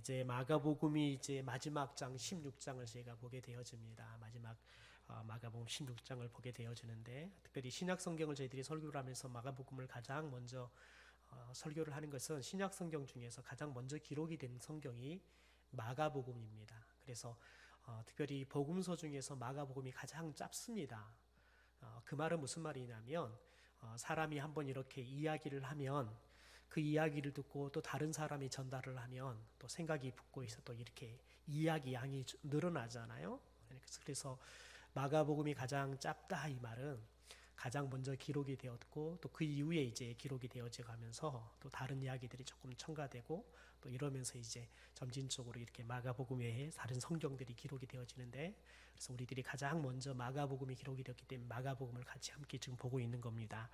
이제 마가복음이 이제 마지막 장 16장을 저희가 보게 되어집니다. 마지막 마가복음 16장을 보게 되어지는데, 특별히 신약 성경을 저희들이 설교를 하면서 마가복음을 가장 먼저 설교를 하는 것은 신약 성경 중에서 가장 먼저 기록이 된 성경이 마가복음입니다. 그래서 특별히 복음서 중에서 마가복음이 가장 짧습니다. 그 말은 무슨 말이냐면, 사람이 한번 이렇게 이야기를 하면 그 이야기를 듣고 또 다른 사람이 전달을 하면 또 생각이 붙고 있어 또 이렇게 이야기 양이 늘어나잖아요. 그래서 마가복음이 가장 짧다 이 말은 가장 먼저 기록이 되었고 또 그 이후에 이제 기록이 되어져 가면서 또 다른 이야기들이 조금 첨가되고 또 이러면서 이제 점진적으로 이렇게 마가복음 외에 다른 성경들이 기록이 되어지는데, 그래서 우리들이 가장 먼저 마가복음이 기록이 되었기 때문에 마가복음을 같이 함께 지금 보고 있는 겁니다.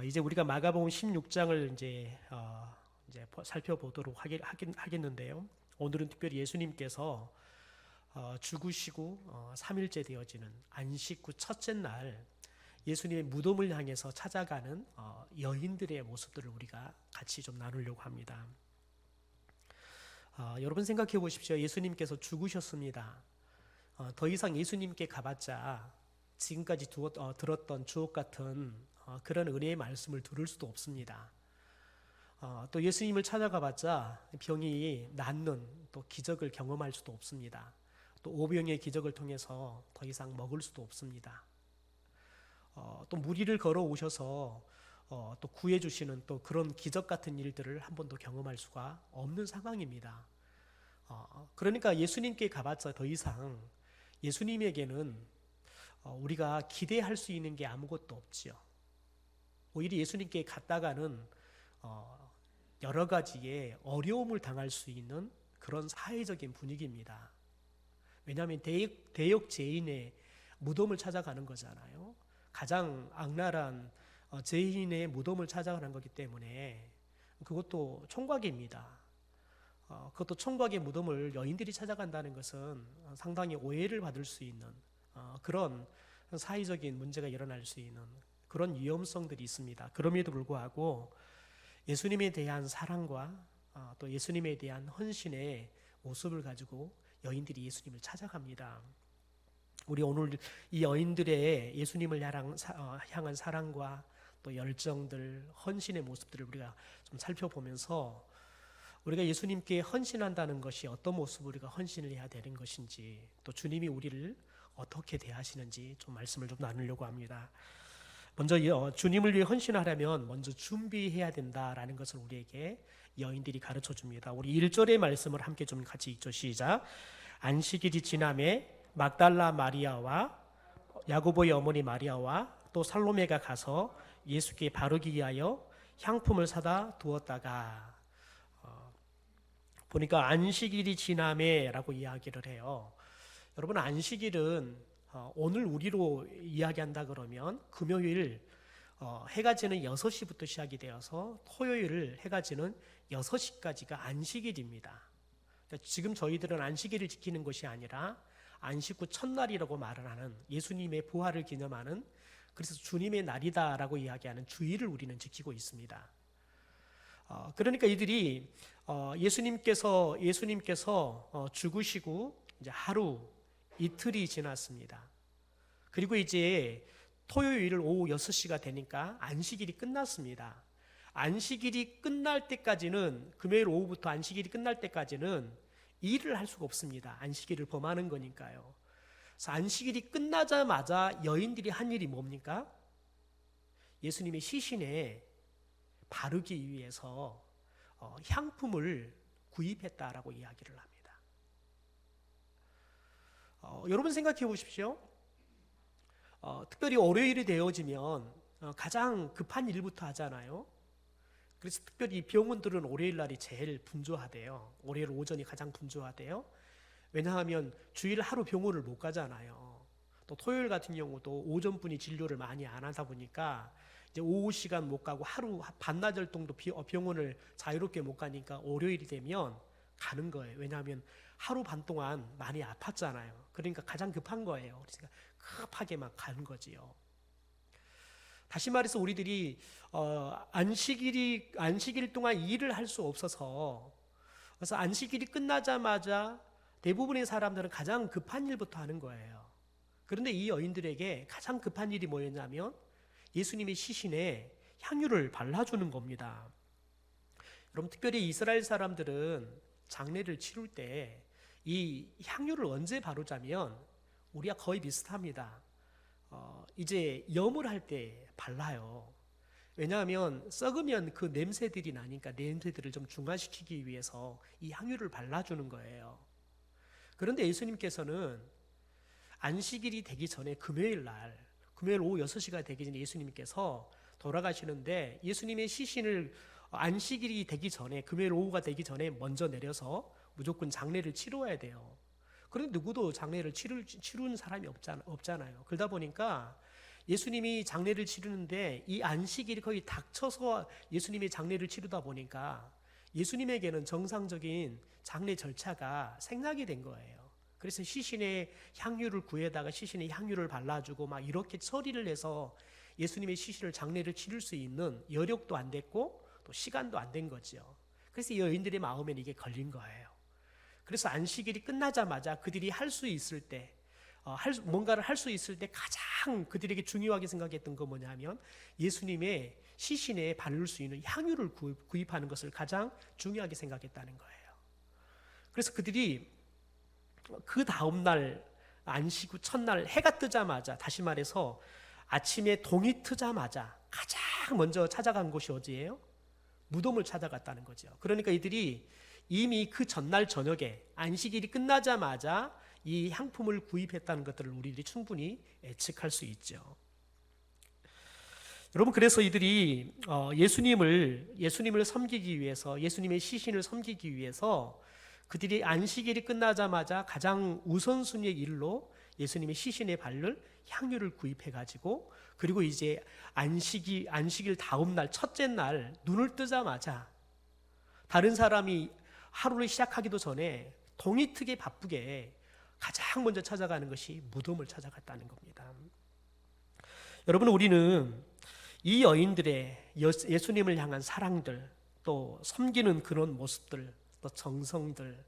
이제 우리가 마가복음 16장을 이제 살펴보도록 하겠는데요. 오늘은 특별히 예수님께서 죽으시고 3일째 되어지는 안식 후 첫째 날 예수님의 무덤을 향해서 찾아가는 여인들의 모습들을 우리가 같이 좀 나누려고 합니다. 여러분 생각해 보십시오. 예수님께서 죽으셨습니다. 더 이상 예수님께 가봤자 지금까지 들었던 주옥 같은 그런 은혜의 말씀을 들을 수도 없습니다. 또 예수님을 찾아가봤자 병이 낫는 또 기적을 경험할 수도 없습니다. 또 오병의 기적을 통해서 더 이상 먹을 수도 없습니다. 또 무리를 걸어 오셔서 또 구해주시는 또 그런 기적 같은 일들을 한 번도 경험할 수가 없는 상황입니다. 그러니까 예수님께 가봤자 더 이상 예수님에게는 우리가 기대할 수 있는 게 아무것도 없지요. 오히려 예수님께 갔다가는 여러 가지의 어려움을 당할 수 있는 그런 사회적인 분위기입니다. 왜냐하면 대역죄인의 무덤을 찾아가는 거잖아요. 가장 악랄한 죄인의 무덤을 찾아가는 거기 때문에 그것도 총각입니다. 그것도 총각의 무덤을 여인들이 찾아간다는 것은 상당히 오해를 받을 수 있는 그런 사회적인 문제가 일어날 수 있는 그런 위험성들이 있습니다. 그럼에도 불구하고 예수님에 대한 사랑과 또 예수님에 대한 헌신의 모습을 가지고 여인들이 예수님을 찾아갑니다. 우리 오늘 이 여인들의 예수님을 향한 사랑과 또 열정들, 헌신의 모습들을 우리가 좀 살펴보면서 우리가 예수님께 헌신한다는 것이 어떤 모습으로 우리가 헌신을 해야 되는 것인지, 또 주님이 우리를 어떻게 대하시는지 좀 말씀을 좀 나누려고 합니다. 먼저 주님을 위해 헌신하려면 먼저 준비해야 된다라는 것을 우리에게 여인들이 가르쳐 줍니다. 우리 1절의 말씀을 함께 좀 같이 읽죠. 시작. 안식일이 지남에 막달라 마리아와 야고보의 어머니 마리아와 또 살로메가 가서 예수께 바르기 위하여 향품을 사다 두었다가, 보니까 안식일이 지남에라고 이야기를 해요. 여러분, 안식일은 오늘 우리로 이야기한다 그러면 금요일 해가 지는 6시부터 시작이 되어서 토요일 해가 지는 6시까지가 안식일입니다. 그러니까 지금 저희들은 안식일을 지키는 것이 아니라 안식 후 첫날이라고 말을 하는, 예수님의 부활을 기념하는, 그래서 주님의 날이다라고 이야기하는 주일을 우리는 지키고 있습니다. 그러니까 이들이 예수님께서 죽으시고 이제 하루 이틀이 지났습니다. 그리고 이제 토요일 오후 6시가 되니까 안식일이 끝났습니다. 안식일이 끝날 때까지는, 금요일 오후부터 안식일이 끝날 때까지는 일을 할 수가 없습니다. 안식일을 범하는 거니까요. 그래서 안식일이 끝나자마자 여인들이 한 일이 뭡니까? 예수님의 시신에 바르기 위해서 향품을 구입했다라고 이야기를 합니다. 여러분 생각해 보십시오. 특별히 월요일이 되어지면 가장 급한 일부터 하잖아요. 그래서 특별히 병원들은 월요일 날이 제일 분주하대요. 월요일 오전이 가장 분주하대요. 왜냐하면 주일 하루 병원을 못 가잖아요. 또 토요일 같은 경우도 오전분이 진료를 많이 안 하다 보니까 이제 오후 시간 못 가고 하루 반나절 정도 병원을 자유롭게 못 가니까 월요일이 되면 가는 거예요. 왜냐하면 하루 반 동안 많이 아팠잖아요. 그러니까 가장 급한 거예요. 그래서 급하게 막 가는 거지요. 다시 말해서 우리들이 안식일 동안 일을 할 수 없어서 그래서 안식일이 끝나자마자 대부분의 사람들은 가장 급한 일부터 하는 거예요. 그런데 이 여인들에게 가장 급한 일이 뭐였냐면 예수님의 시신에 향유를 발라주는 겁니다. 여러분, 특별히 이스라엘 사람들은 장례를 치룰 때 이 향유를 언제 바르자면 우리가 거의 비슷합니다. 이제 염을 할 때 발라요. 왜냐하면 썩으면 그 냄새들이 나니까 냄새들을 좀 중화시키기 위해서 이 향유를 발라주는 거예요. 그런데 예수님께서는 안식일이 되기 전에 금요일 오후 6시가 되기 전에 예수님께서 돌아가시는데 예수님의 시신을 안식일이 되기 전에, 금요일 오후가 되기 전에 먼저 내려서 무조건 장례를 치러야 돼요. 그런데 누구도 장례를 치르는 사람이 없잖아요. 그러다 보니까 예수님이 장례를 치르는데 이 안식일이 거의 닥쳐서 예수님의 장례를 치르다 보니까 예수님에게는 정상적인 장례 절차가 생략이 된 거예요. 그래서 시신에 향유를 구해다가 시신에 향유를 발라주고 막 이렇게 처리를 해서 예수님의 시신을 장례를 치를 수 있는 여력도 안 됐고 또 시간도 안 된 거죠. 그래서 이 여인들의 마음에는 이게 걸린 거예요. 그래서 안식일이 끝나자마자 그들이 할 수 있을 때, 뭔가를 할 수 있을 때 가장 그들에게 중요하게 생각했던 건 뭐냐면 예수님의 시신에 바를 수 있는 향유를 구입하는 것을 가장 중요하게 생각했다는 거예요. 그래서 그들이 그 다음날 안식 후 첫날 해가 뜨자마자, 다시 말해서 아침에 동이 트자마자 가장 먼저 찾아간 곳이 어디예요? 무덤을 찾아갔다는 거죠. 그러니까 이들이 이미 그 전날 저녁에 안식일이 끝나자마자 이 향품을 구입했다는 것들을 우리들이 충분히 예측할 수 있죠. 여러분, 그래서 이들이 예수님을 섬기기 위해서, 예수님의 시신을 섬기기 위해서 그들이 안식일이 끝나자마자 가장 우선순위의 일로 예수님의 시신에 바를 향유를 구입해가지고, 그리고 이제 안식일 다음 날 첫째 날 눈을 뜨자마자 다른 사람이 하루를 시작하기도 전에 동이 트게 바쁘게 가장 먼저 찾아가는 것이 무덤을 찾아갔다는 겁니다. 여러분, 우리는 이 여인들의 예수님을 향한 사랑들, 또 섬기는 그런 모습들, 또 정성들,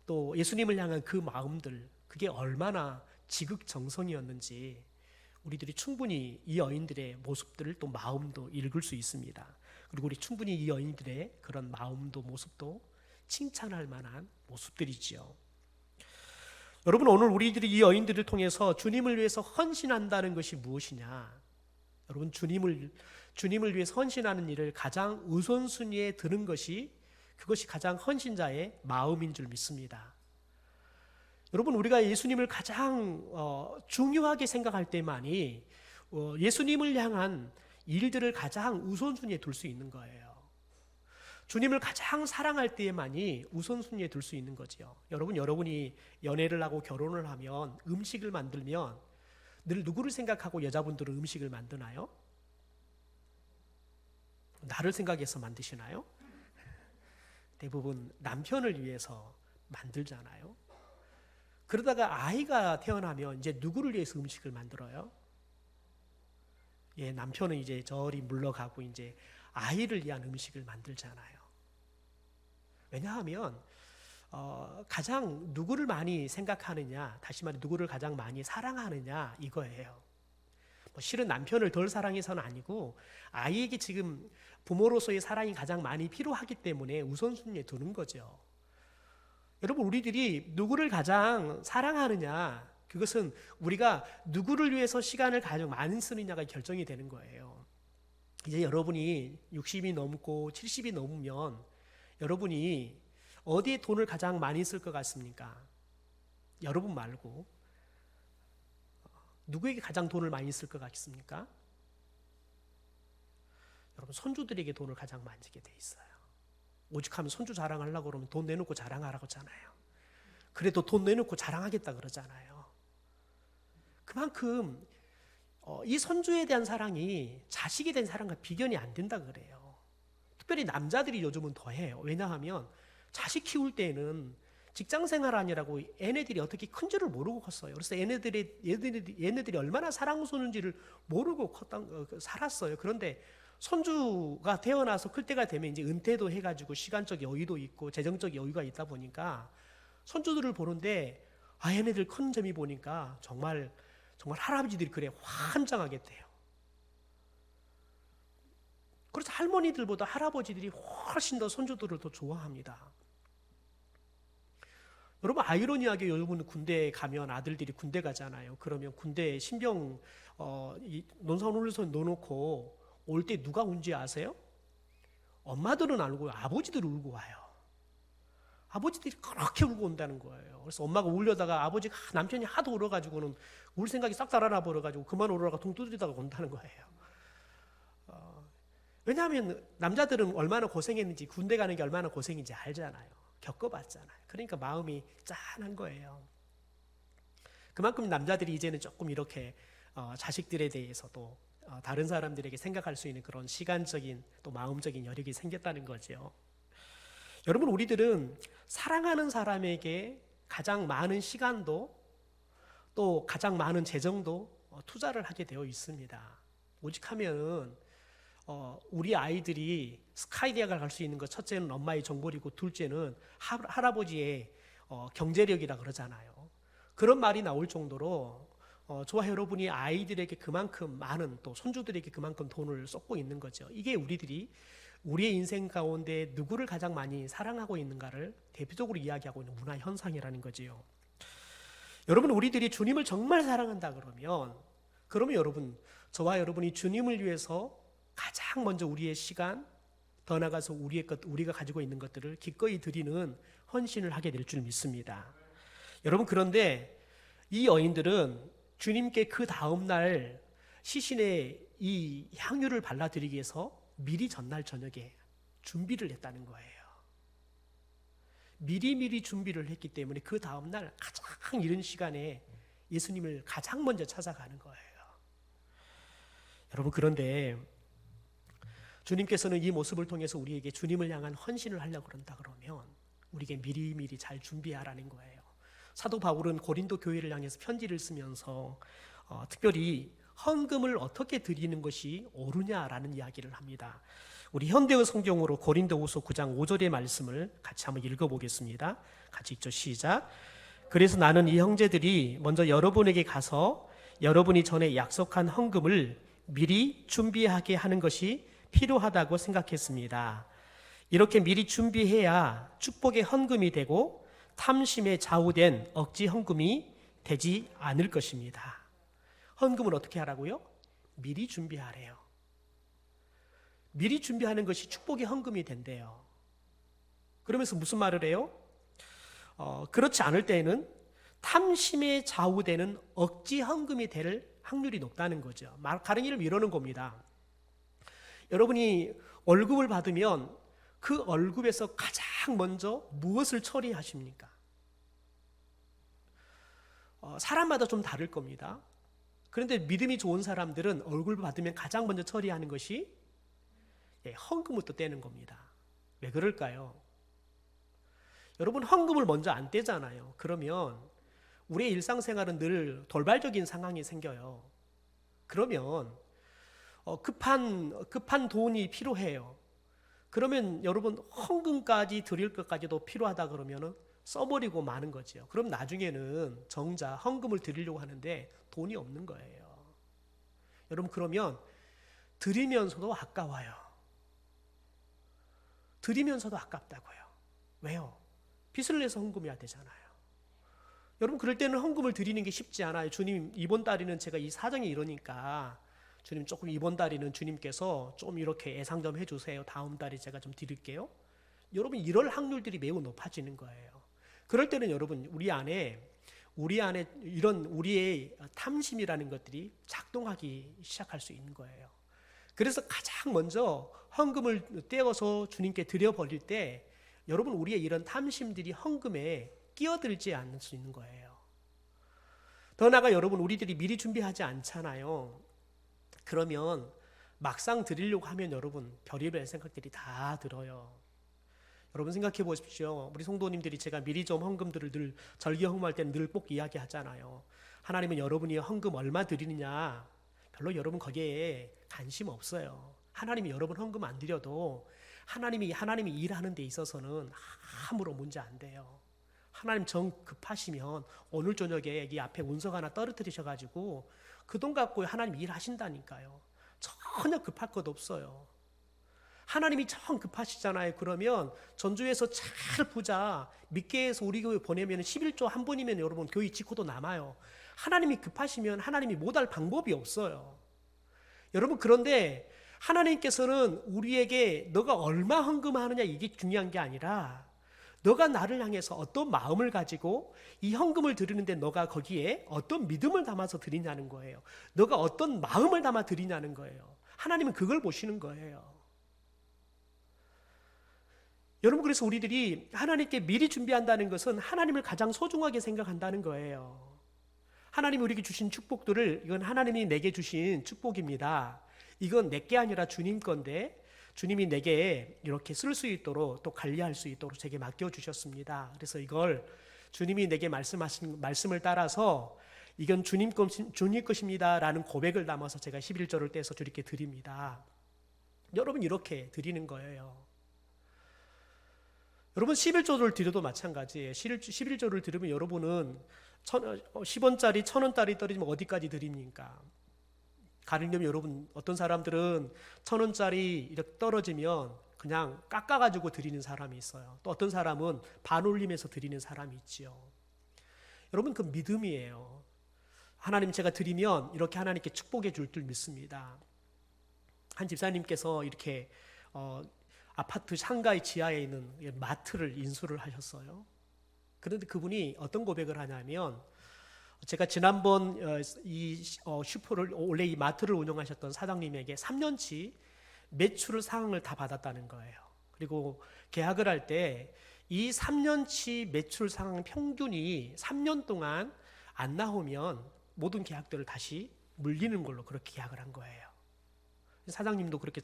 또 예수님을 향한 그 마음들, 그게 얼마나 지극정성이었는지 우리들이 충분히 이 여인들의 모습들을 또 마음도 읽을 수 있습니다. 그리고 우리 충분히 이 여인들의 그런 마음도 모습도 칭찬할 만한 모습들이지요. 여러분, 오늘 우리들이 이 여인들을 통해서 주님을 위해서 헌신한다는 것이 무엇이냐? 여러분, 주님을 위해서 헌신하는 일을 가장 우선순위에 드는 것이, 그것이 가장 헌신자의 마음인 줄 믿습니다. 여러분, 우리가 예수님을 가장 중요하게 생각할 때만이 예수님을 향한 일들을 가장 우선순위에 둘 수 있는 거예요. 주님을 가장 사랑할 때에만이 우선순위에 둘 수 있는 거죠. 여러분이 연애를 하고 결혼을 하면 음식을 만들면 늘 누구를 생각하고 여자분들은 음식을 만드나요? 나를 생각해서 만드시나요? 대부분 남편을 위해서 만들잖아요. 그러다가 아이가 태어나면 이제 누구를 위해서 음식을 만들어요? 남편은 이제 저리 물러가고 이제 아이를 위한 음식을 만들잖아요. 왜냐하면 가장 누구를 많이 생각하느냐, 다시 말해 누구를 가장 많이 사랑하느냐 이거예요. 실은 남편을 덜 사랑해서는 아니고 아이에게 지금 부모로서의 사랑이 가장 많이 필요하기 때문에 우선순위에 두는 거죠. 여러분, 우리들이 누구를 가장 사랑하느냐, 그것은 우리가 누구를 위해서 시간을 가장 많이 쓰느냐가 결정이 되는 거예요. 이제 여러분이 60이 넘고 70이 넘으면 여러분이 어디에 돈을 가장 많이 쓸 것 같습니까? 여러분 말고 누구에게 가장 돈을 많이 쓸 것 같습니까? 여러분, 손주들에게 돈을 가장 많이 쓰게 돼 있어요. 오죽하면 손주 자랑하려고 그러면 돈 내놓고 자랑하라고 하잖아요. 그래도 돈 내놓고 자랑하겠다 그러잖아요. 그만큼 이 손주에 대한 사랑이 자식에 대한 사랑과 비견이 안 된다 그래요. 특별히 남자들이 요즘은 더해요. 왜냐하면 자식 키울 때에는 직장 생활 아니라고 얘네들이 어떻게 큰 줄을 모르고 컸어요. 그래서 얘네들이 얼마나 사랑스러운지를 모르고 살았어요. 그런데 손주가 태어나서 클 때가 되면 이제 은퇴도 해가지고 시간적 여유도 있고 재정적 여유가 있다 보니까 손주들을 보는데 얘네들 큰 점이 보니까 정말 할아버지들이 그래 환장하겠대요. 그래서 할머니들보다 할아버지들이 훨씬 더 손주들을 더 좋아합니다. 여러분 아이러니하게 여러분 군대에 가면 아들들이 군대 가잖아요. 그러면 군대 신병 논산훈련소에 넣어놓고 올 때 누가 운지 아세요? 엄마들은 안 울고요. 아버지들이 울고 와요. 아버지들이 그렇게 울고 온다는 거예요. 그래서 엄마가 울려다가 아버지가 남편이 하도 울어가지고는 울 생각이 싹 달아나 버려가지고 그만 울어라가 둥 두드리다가 온다는 거예요. 왜냐하면 남자들은 얼마나 고생했는지 군대 가는 게 얼마나 고생인지 알잖아요. 겪어봤잖아요. 그러니까 마음이 짠한 거예요. 그만큼 남자들이 이제는 조금 이렇게 자식들에 대해서도 다른 사람들에게 생각할 수 있는 그런 시간적인 또 마음적인 여력이 생겼다는 거죠. 여러분 우리들은 사랑하는 사람에게 가장 많은 시간도 또 가장 많은 재정도 투자를 하게 되어 있습니다. 오직 하면 우리 아이들이 스카이 대학을 갈 수 있는 것 첫째는 엄마의 정보리고 둘째는 할아버지의 경제력이라 그러잖아요. 그런 말이 나올 정도로 저와 여러분이 아이들에게 그만큼 많은 또 손주들에게 그만큼 돈을 쏟고 있는 거죠. 이게 우리의 인생 가운데 누구를 가장 많이 사랑하고 있는가를 대표적으로 이야기하고 있는 문화 현상이라는 거지요. 여러분 우리들이 주님을 정말 사랑한다 그러면 여러분 저와 여러분이 주님을 위해서 가장 먼저 우리의 시간 더 나아가서 우리가 가지고 있는 것들을 기꺼이 드리는 헌신을 하게 될 줄 믿습니다. 여러분 그런데 이 여인들은 주님께 그 다음 날 시신에 이 향유를 발라드리기 위해서 미리 전날 저녁에 준비를 했다는 거예요. 미리 준비를 했기 때문에 그 다음 날 가장 이른 시간에 예수님을 가장 먼저 찾아가는 거예요. 여러분 그런데 주님께서는 이 모습을 통해서 우리에게 주님을 향한 헌신을 하려고 그런다 그러면 우리에게 미리 잘 준비하라는 거예요. 사도 바울은 고린도 교회를 향해서 편지를 쓰면서 특별히 헌금을 어떻게 드리는 것이 옳으냐라는 이야기를 합니다. 우리 현대의 성경으로 고린도후서 9장 5절의 말씀을 같이 한번 읽어보겠습니다. 같이 읽죠. 시작. 그래서 나는 이 형제들이 먼저 여러분에게 가서 여러분이 전에 약속한 헌금을 미리 준비하게 하는 것이 필요하다고 생각했습니다. 이렇게 미리 준비해야 축복의 헌금이 되고 탐심에 좌우된 억지 헌금이 되지 않을 것입니다. 헌금을 어떻게 하라고요? 미리 준비하래요. 미리 준비하는 것이 축복의 헌금이 된대요. 그러면서 무슨 말을 해요? 그렇지 않을 때에는 탐심에 좌우되는 억지 헌금이 될 확률이 높다는 거죠. 다른 이름 이러는 겁니다. 여러분이 월급을 받으면 그 월급에서 가장 먼저 무엇을 처리하십니까? 사람마다 좀 다를 겁니다. 그런데 믿음이 좋은 사람들은 월급을 받으면 가장 먼저 처리하는 것이 헌금부터 떼는 겁니다. 왜 그럴까요? 여러분 헌금을 먼저 안 떼잖아요. 그러면 우리의 일상생활은 늘 돌발적인 상황이 생겨요. 그러면 급한 돈이 필요해요. 그러면 여러분 헌금까지 드릴 것까지도 필요하다 그러면은 써버리고 마는 거죠. 그럼 나중에는 정작 헌금을 드리려고 하는데 돈이 없는 거예요. 여러분 그러면 드리면서도 아까워요. 드리면서도 아깝다고요. 왜요? 빚을 내서 헌금해야 되잖아요. 여러분 그럴 때는 헌금을 드리는 게 쉽지 않아요. 주님 이번 달에는 제가 이 사정이 이러니까 주님 조금 이번 달에는 주님께서 좀 이렇게 예상 좀 해주세요. 다음 달에 제가 좀 드릴게요. 여러분 이럴 확률들이 매우 높아지는 거예요. 그럴 때는 여러분 우리 안에 이런 우리의 탐심이라는 것들이 작동하기 시작할 수 있는 거예요. 그래서 가장 먼저 헌금을 떼어서 주님께 드려버릴 때 여러분 우리의 이런 탐심들이 헌금에 끼어들지 않을 수 있는 거예요. 더 나아가 여러분 우리들이 미리 준비하지 않잖아요. 그러면 막상 드리려고 하면 여러분 별의별 생각들이 다 들어요. 여러분 생각해 보십시오. 우리 성도님들이 제가 미리 좀 헌금들을 늘 절기 헌금할 때는 늘 꼭 이야기하잖아요. 하나님은 여러분이 헌금 얼마 드리느냐 별로 여러분 거기에 관심 없어요. 하나님이 여러 번 헌금 안 드려도 하나님이 일하는 데 있어서는 아무런 문제 안 돼요. 하나님 정 급하시면 오늘 저녁에 여기 앞에 운석 하나 떨어뜨리셔가지고 그 돈 갖고 하나님 일하신다니까요. 전혀 급할 것 없어요. 하나님이 정 급하시잖아요. 그러면 전주에서 잘 부자 믿게 해서 우리 교회 보내면 11조 한 번이면 여러분 교회 지코도 남아요. 하나님이 급하시면 하나님이 못할 방법이 없어요. 여러분, 그런데 하나님께서는 우리에게 너가 얼마 헌금하느냐 이게 중요한 게 아니라 너가 나를 향해서 어떤 마음을 가지고 이 헌금을 드리는데 너가 거기에 어떤 믿음을 담아서 드리냐는 거예요. 너가 어떤 마음을 담아 드리냐는 거예요. 하나님은 그걸 보시는 거예요. 여러분, 그래서 우리들이 하나님께 미리 준비한다는 것은 하나님을 가장 소중하게 생각한다는 거예요. 하나님이 우리에게 주신 축복들을, 이건 하나님이 내게 주신 축복입니다. 이건 내게 아니라 주님 건데 주님이 내게 이렇게 쓸 수 있도록 또 관리할 수 있도록 제게 맡겨주셨습니다. 그래서 이걸 주님이 내게 말씀하신 말씀을 따라서 이건 주님 것입니다 라는 고백을 담아서 제가 11조를 떼서 주님께 드립니다. 여러분, 이렇게 드리는 거예요. 여러분, 11조를 드려도 마찬가지예요. 11조를 드리면 여러분은 10원짜리 1000원짜리 떨어지면 어디까지 드립니까? 가령 여러분, 어떤 사람들은 1000원짜리 이렇게 떨어지면 그냥 깎아가지고 드리는 사람이 있어요. 또 어떤 사람은 반 올림해서 드리는 사람이 있지요. 여러분, 그 믿음이에요. 하나님, 제가 드리면 이렇게 하나님께 축복해 줄 줄 믿습니다. 한 집사님께서 이렇게 아파트 상가의 지하에 있는 마트를 인수를 하셨어요. 그런데 그분이 어떤 고백을 하냐면, 제가 지난번 이 슈퍼를, 원래 이 마트를 운영하셨던 사장님에게 3년치 매출 상황을 다 받았다는 거예요. 그리고 계약을 할 때 이 3년치 매출 상황 평균이 3년 동안 안 나오면 모든 계약들을 다시 물리는 걸로 그렇게 계약을 한 거예요. 사장님도 그렇게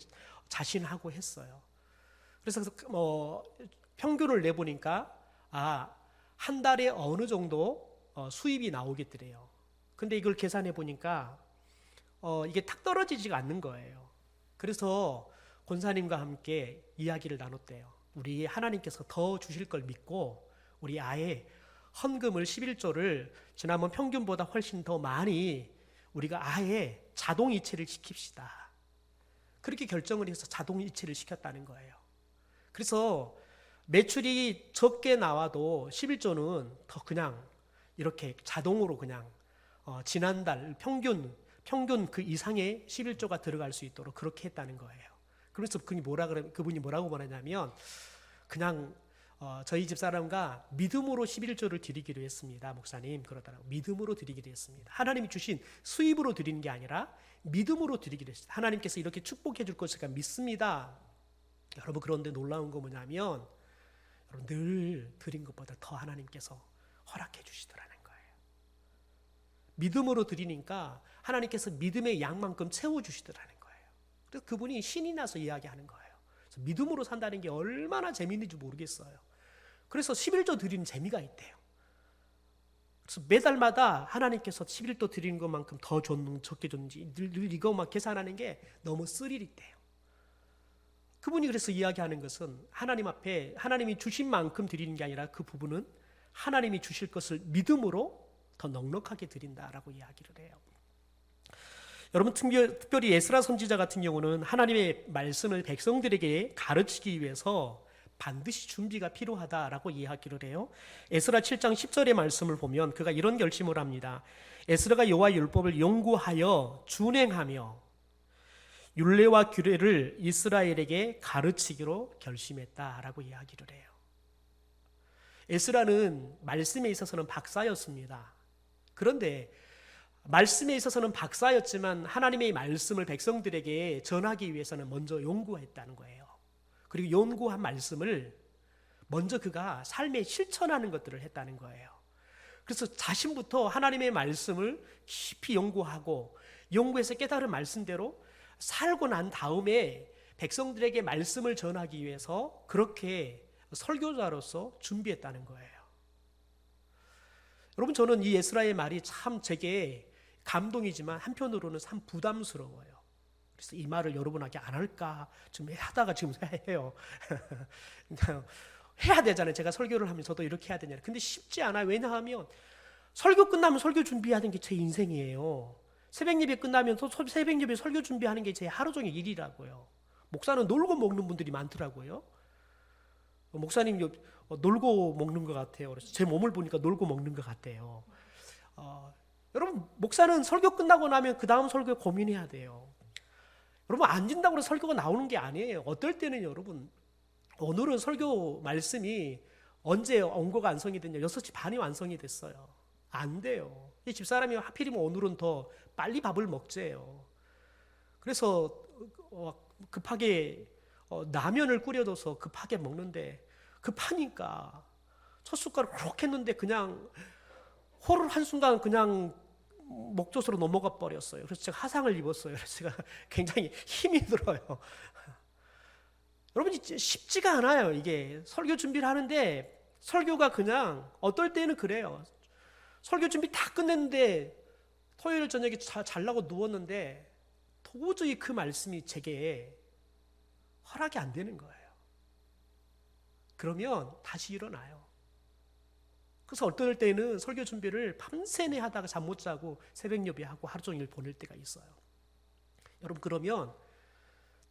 자신하고 했어요. 그래서 평균을 내보니까 한 달에 어느 정도 수입이 나오겠더래요. 근데 이걸 계산해 보니까 이게 탁 떨어지지가 않는 거예요. 그래서 권사님과 함께 이야기를 나눴대요. 우리 하나님께서 더 주실 걸 믿고 우리 아예 헌금을 11조를 지난번 평균보다 훨씬 더 많이 우리가 아예 자동이체를 시킵시다. 그렇게 결정을 해서 자동이체를 시켰다는 거예요. 그래서 매출이 적게 나와도 11조는 더 그냥 이렇게 자동으로 그냥 지난달 평균 그 이상의 11조가 들어갈 수 있도록 그렇게 했다는 거예요. 그래서 그분이 뭐라고 말하냐면, 그냥 저희 집사람과 믿음으로 11조를 드리기로 했습니다. 목사님, 그러더라고요. 믿음으로 드리기로 했습니다. 하나님이 주신 수입으로 드리는 게 아니라 믿음으로 드리기로 했습니다. 하나님께서 이렇게 축복해 줄 것을 믿습니다. 여러분, 그런데 놀라운 거 뭐냐면, 여러분, 늘 드린 것보다 더 하나님께서 허락해 주시더라는 거예요. 믿음으로 드리니까 하나님께서 믿음의 양만큼 채워주시더라는 거예요. 그래서 그분이 신이 나서 이야기하는 거예요. 그래서 믿음으로 산다는 게 얼마나 재미있는지 모르겠어요. 그래서 11조 드리는 재미가 있대요. 그래서 매달마다 하나님께서 11조 드리는 것만큼 더 줬는지 적게 줬는지 늘 이것만 계산하는 게 너무 스릴 있대요. 그분이 그래서 이야기하는 것은 하나님 앞에 하나님이 주신 만큼 드리는 게 아니라 그 부분은 하나님이 주실 것을 믿음으로 더 넉넉하게 드린다라고 이야기를 해요. 여러분, 특별히 에스라 선지자 같은 경우는 하나님의 말씀을 백성들에게 가르치기 위해서 반드시 준비가 필요하다라고 이야기를 해요. 에스라 7장 10절의 말씀을 보면 그가 이런 결심을 합니다. 에스라가 여호와의 율법을 연구하여 준행하며 율례와 규례를 이스라엘에게 가르치기로 결심했다라고 이야기를 해요. 에스라는 말씀에 있어서는 박사였습니다. 그런데 말씀에 있어서는 박사였지만 하나님의 말씀을 백성들에게 전하기 위해서는 먼저 연구했다는 거예요. 그리고 연구한 말씀을 먼저 그가 삶에 실천하는 것들을 했다는 거예요. 그래서 자신부터 하나님의 말씀을 깊이 연구하고 연구해서 깨달은 말씀대로 살고 난 다음에 백성들에게 말씀을 전하기 위해서 그렇게 설교자로서 준비했다는 거예요. 여러분, 저는 이 에스라의 말이 참 제게 감동이지만 한편으로는 참 부담스러워요. 그래서 이 말을 여러분에게 안 할까 좀 하다가 지금 해요. 그러니까 해야 되잖아요. 제가 설교를 하면 저도 이렇게 해야 되냐요. 근데 쉽지 않아요. 왜냐하면 설교 끝나면 설교 준비하는 게 제 인생이에요. 새벽 예배 끝나면 새벽 예배 설교 준비하는 게 제 하루 종일 일이라고요. 목사는 놀고 먹는 분들이 많더라고요. 목사님 놀고 먹는 것 같아요. 그래서 제 몸을 보니까 놀고 먹는 것 같아요. 여러분 목사는 설교 끝나고 나면 그 다음 설교 고민해야 돼요. 여러분 앉은다고 해서 설교가 나오는 게 아니에요. 어떨 때는 여러분 오늘은 설교 말씀이 언제 원고가 완성이 됐냐 6시 반에 완성이 됐어요. 안 돼요. 이 집사람이 하필이면 오늘은 더 빨리 밥을 먹재요. 그래서 급하게 라면을 끓여줘서 급하게 먹는데 급하니까 첫 숟가락 그렇게 했는데 그냥 호를 한순간 그냥 목젖으로 넘어가 버렸어요. 그래서 제가 화상을 입었어요. 그래서 제가 굉장히 힘이 들어요. 여러분 쉽지가 않아요. 이게 설교 준비를 하는데 설교가 그냥 어떨 때는 그래요. 설교 준비 다 끝냈는데 토요일 저녁에 자려고 누웠는데 도저히 그 말씀이 제게 허락이 안 되는 거예요. 그러면 다시 일어나요. 그래서 어떨 때는 설교 준비를 밤새내 하다가 잠 못 자고 새벽 예배하고 하루 종일 보낼 때가 있어요. 여러분 그러면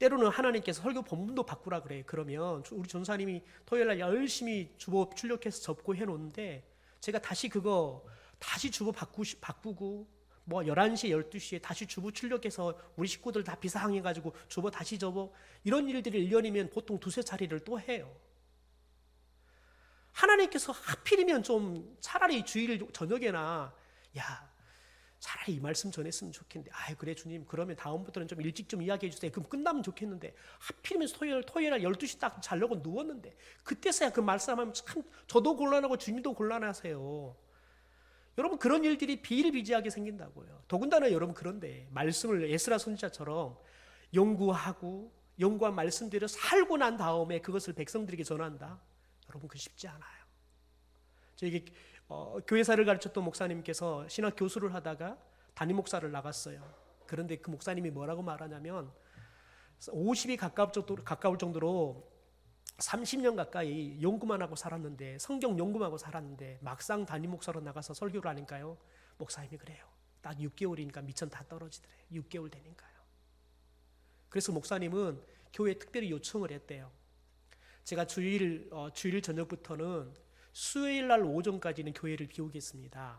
때로는 하나님께서 설교 본문도 바꾸라 그래요. 그러면 우리 전사님이 토요일날 열심히 주보 출력해서 접고 해놓는데 제가 다시 주보 바꾸고 뭐 11시 12시에 다시 주보 출력해서 우리 식구들 다 비상해가지고 주보 다시 접어 이런 일들이 1년이면 보통 두세 차례를 또 해요. 하나님께서 하필이면 좀 차라리 주일 저녁에나 차라리 이 말씀 전했으면 좋겠는데 그래 주님 그러면 다음부터는 좀 일찍 좀 이야기해 주세요. 그럼 끝나면 좋겠는데 하필이면 토요일 날 12시 딱 자려고 누웠는데 그때서야 그 말씀하면 참 저도 곤란하고 주님도 곤란하세요. 여러분 그런 일들이 비일비재하게 생긴다고요. 더군다나 여러분 그런데 말씀을 에스라 선지자처럼 연구한 말씀대로 살고 난 다음에 그것을 백성들에게 전한다. 여러분 그 쉽지 않아요. 저에게 교회사를 가르쳤던 목사님께서 신학 교수를 하다가 담임 목사를 나갔어요. 그런데 그 목사님이 뭐라고 말하냐면 50이 가까울 정도로 30년 가까이 연구만 하고 살았는데 성경 연구만 하고 살았는데 막상 담임 목사로 나가서 설교를 하니까요. 목사님이 그래요. 딱 6개월이니까 미천 다 떨어지더래요. 6개월 되니까요. 그래서 목사님은 교회에 특별히 요청을 했대요. 제가 주일 저녁부터는 수요일 날 오전까지는 교회를 비우겠습니다.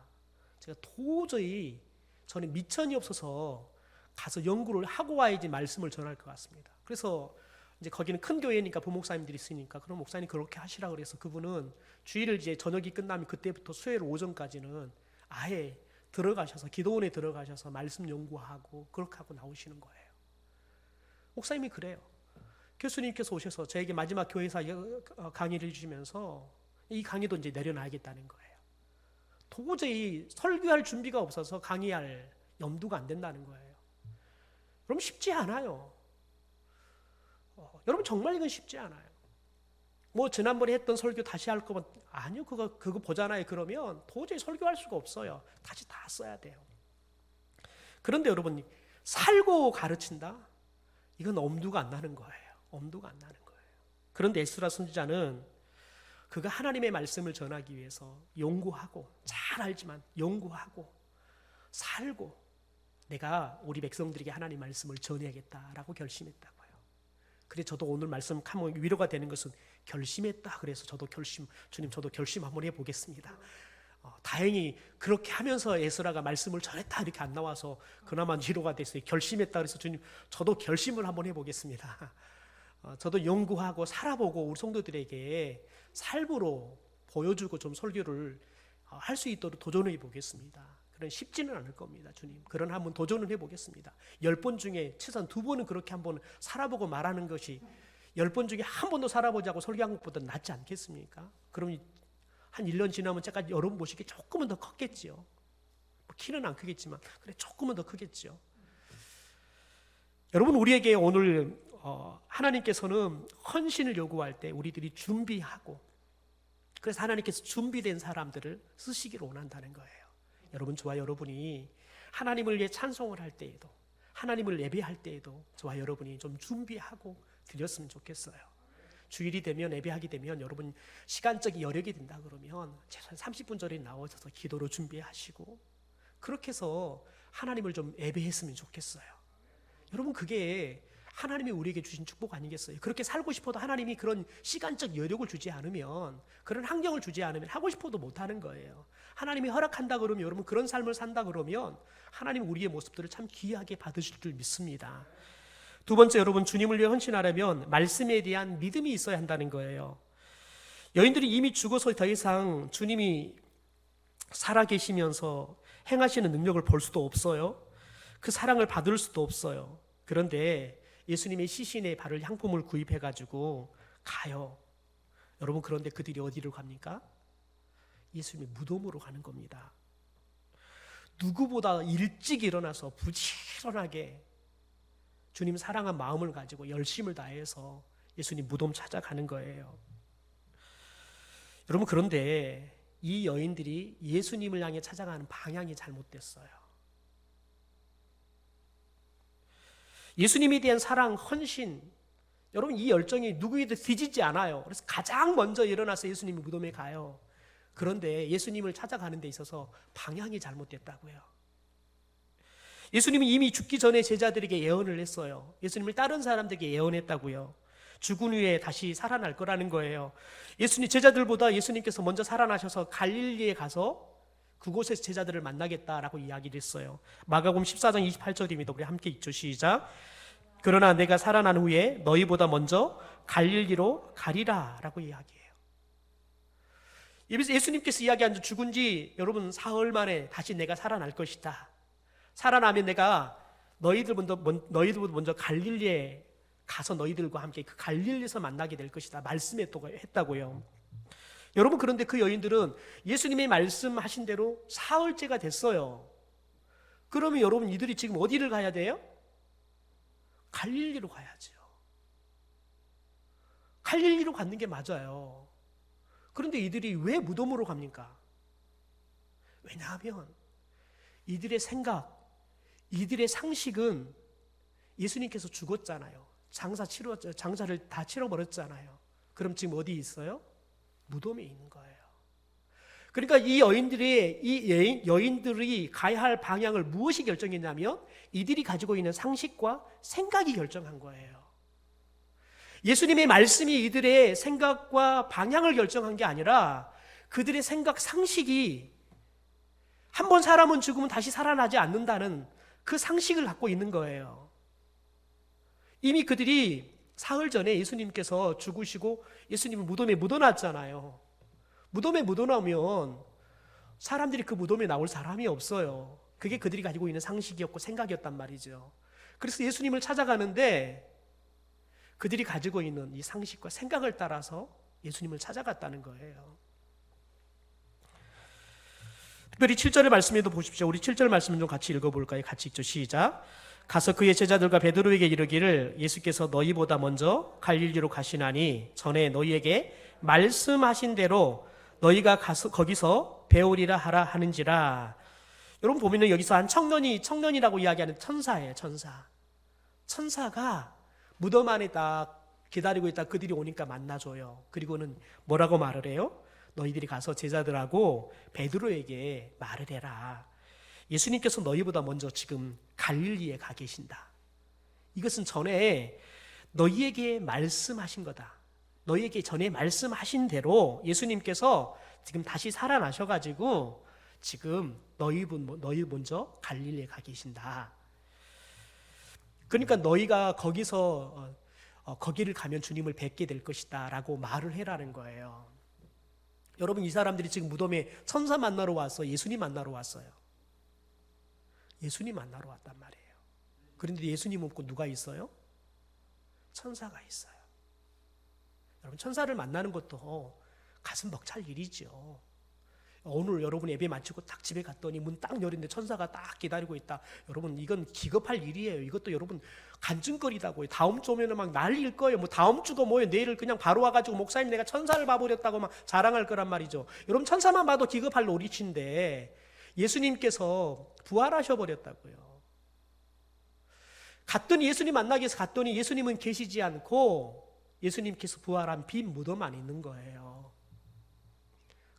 제가 도저히 저는 미천이 없어서 가서 연구를 하고 와야지 말씀을 전할 것 같습니다. 그래서 이제 거기는 큰 교회니까 부목사님들이 있으니까 그럼 목사님 그렇게 하시라 그래서 그분은 주일을 이제 저녁이 끝나면 그때부터 수요일 오전까지는 아예 들어가셔서 기도원에 들어가셔서 말씀 연구하고 그렇게 하고 나오시는 거예요. 목사님이 그래요. 교수님께서 오셔서 저에게 마지막 교회사 강의를 해주시면서 이 강의도 이제 내려놔야겠다는 거예요. 도저히 설교할 준비가 없어서 강의할 염두가 안 된다는 거예요. 여러분 쉽지 않아요. 여러분 정말 이건 쉽지 않아요. 뭐 지난번에 했던 설교 다시 할 거면 아니요 그거 보잖아요. 그러면 도저히 설교할 수가 없어요. 다시 다 써야 돼요. 그런데 여러분 살고 가르친다? 이건 엄두가 안 나는 거예요. 엄두가 안 나는 거예요. 그런데 에스라 선지자는 그가 하나님의 말씀을 전하기 위해서 연구하고 잘 알지만 연구하고 살고 내가 우리 백성들에게 하나님 말씀을 전해야겠다라고 결심했다고요. 그래서 저도 오늘 말씀하면 위로가 되는 것은 결심했다. 그래서 주님 저도 결심 한번 해보겠습니다. 다행히 그렇게 하면서 에스라가 말씀을 전했다 이렇게 안 나와서 그나마 위로가 됐어요. 결심했다 그래서 주님 저도 결심을 한번 해보겠습니다. 저도 연구하고 살아보고 우리 성도들에게 삶으로 보여주고 좀 설교를 할 수 있도록 도전해 보겠습니다. 그런 쉽지는 않을 겁니다. 주님 그런 한번 도전을 해보겠습니다. 10번 중에 최소한 2번은 그렇게 한번 살아보고 말하는 것이 10번 중에 한 번도 살아보자고 설교한 것보다 낫지 않겠습니까? 그럼 한 1년 지나면 제가 여러분 보시기에 조금은 더 컸겠지요. 뭐 키는 안 크겠지만 그래 조금은 더 크겠죠. 여러분 우리에게 오늘 하나님께서는 헌신을 요구할 때 우리들이 준비하고 그래서 하나님께서 준비된 사람들을 쓰시기를 원한다는 거예요. 여러분 저와 여러분이 하나님을 위해 찬송을 할 때에도 하나님을 예배할 때에도 저와 여러분이 좀 준비하고 드렸으면 좋겠어요. 주일이 되면, 예배하게 되면 여러분 시간적인 여력이 된다 그러면 최소한 30분 전에 나오셔서 기도로 준비하시고 그렇게 해서 하나님을 좀 예배했으면 좋겠어요. 여러분 그게 하나님이 우리에게 주신 축복 아니겠어요? 그렇게 살고 싶어도 하나님이 그런 시간적 여력을 주지 않으면, 그런 환경을 주지 않으면 하고 싶어도 못하는 거예요. 하나님이 허락한다 그러면, 여러분 그런 삶을 산다 그러면 하나님 우리의 모습들을 참 귀하게 받으실 줄 믿습니다. 두 번째, 여러분 주님을 위해 헌신하려면 말씀에 대한 믿음이 있어야 한다는 거예요. 여인들이 이미 죽어서 더 이상 주님이 살아계시면서 행하시는 능력을 볼 수도 없어요. 그 사랑을 받을 수도 없어요. 그런데 예수님의 시신의 발을 향품을 구입해가지고 가요. 여러분 그런데 그들이 어디로 갑니까? 예수님의 무덤으로 가는 겁니다. 누구보다 일찍 일어나서 부지런하게 주님 사랑한 마음을 가지고 열심을 다해서 예수님 무덤 찾아가는 거예요. 여러분 그런데 이 여인들이 예수님을 향해 찾아가는 방향이 잘못됐어요. 예수님에 대한 사랑, 헌신, 여러분 이 열정이 누구에도 뒤지지 않아요. 그래서 가장 먼저 일어나서 예수님이 무덤에 가요. 그런데 예수님을 찾아가는 데 있어서 방향이 잘못됐다고요. 예수님이 이미 죽기 전에 제자들에게 예언을 했어요. 예수님을 다른 사람들에게 예언했다고요. 죽은 후에 다시 살아날 거라는 거예요. 예수님 제자들보다 예수님께서 먼저 살아나셔서 갈릴리에 가서 그곳에서 제자들을 만나겠다라고 이야기를 했어요. 마가복음 14장 28절입니다. 우리 함께 읽죠. 시작. 그러나 내가 살아난 후에 너희보다 먼저 갈릴리로 가리라 라고 이야기해요. 예수님께서 이야기한 지 죽은 지 여러분 사흘 만에 다시 내가 살아날 것이다. 살아나면 내가 너희들보다 먼저 갈릴리에 가서 너희들과 함께 그 갈릴리에서 만나게 될 것이다 말씀했다고요. 여러분 그런데 그 여인들은 예수님의 말씀하신 대로 사흘째가 됐어요. 그러면 여러분 이들이 지금 어디를 가야 돼요? 갈릴리로 가야죠. 갈릴리로 가는 게 맞아요. 그런데 이들이 왜 무덤으로 갑니까? 왜냐하면 이들의 생각, 이들의 상식은 예수님께서 죽었잖아요. 장사를 다 치러버렸잖아요. 그럼 지금 어디 있어요? 무덤에 있는 거예요. 그러니까 이 여인들이 가야 할 방향을 무엇이 결정했냐면 이들이 가지고 있는 상식과 생각이 결정한 거예요. 예수님의 말씀이 이들의 생각과 방향을 결정한 게 아니라 그들의 생각, 상식이 한 번 사람은 죽으면 다시 살아나지 않는다는 그 상식을 갖고 있는 거예요. 이미 그들이 사흘 전에 예수님께서 죽으시고 예수님을 무덤에 묻어놨잖아요. 무덤에 묻어놓으면 사람들이 그 무덤에 나올 사람이 없어요. 그게 그들이 가지고 있는 상식이었고 생각이었단 말이죠. 그래서 예수님을 찾아가는데 그들이 가지고 있는 이 상식과 생각을 따라서 예수님을 찾아갔다는 거예요. 특별히 7절의 말씀에도 보십시오. 우리 7절 말씀 좀 같이 읽어볼까요? 같이 읽죠. 시작. 가서 그의 제자들과 베드로에게 이르기를 예수께서 너희보다 먼저 갈릴리로 가시나니 전에 너희에게 말씀하신 대로 너희가 가서 거기서 배우리라 하라 하는지라. 여러분 보면은 여기서 한 청년이라고 이야기하는 천사예요. 천사가 무덤 안에 딱 기다리고 있다 그들이 오니까 만나줘요. 그리고는 뭐라고 말을 해요? 너희들이 가서 제자들하고 베드로에게 말을 해라. 예수님께서 너희보다 먼저 지금 갈릴리에 가 계신다. 이것은 전에 너희에게 말씀하신 거다. 너희에게 전에 말씀하신 대로 예수님께서 지금 다시 살아나셔가지고 지금 너희 먼저 갈릴리에 가 계신다. 그러니까 너희가 거기를 가면 주님을 뵙게 될 것이다 라고 말을 해라는 거예요. 여러분 이 사람들이 지금 무덤에 천사 만나러 와서 예수님 만나러 왔어요. 예수님 만나러 왔단 말이에요. 그런데 예수님 없고 누가 있어요? 천사가 있어요. 여러분 천사를 만나는 것도 가슴 벅찰 일이죠. 오늘 여러분 예배 마치고 딱 집에 갔더니 문 딱 열었는데 천사가 딱 기다리고 있다. 여러분 이건 기겁할 일이에요. 이것도 여러분 간증거리다고요. 다음 주 오면 막 난리일 거예요. 뭐 다음 주도 뭐예요. 내일을 그냥 바로 와가지고 목사님 내가 천사를 봐버렸다고 막 자랑할 거란 말이죠. 여러분 천사만 봐도 기겁할 노릇인데 예수님께서 부활하셔 버렸다고요. 갔더니 예수님 만나기 위해서 갔더니 예수님은 계시지 않고 예수님께서 부활한 빈 무덤만 있는 거예요.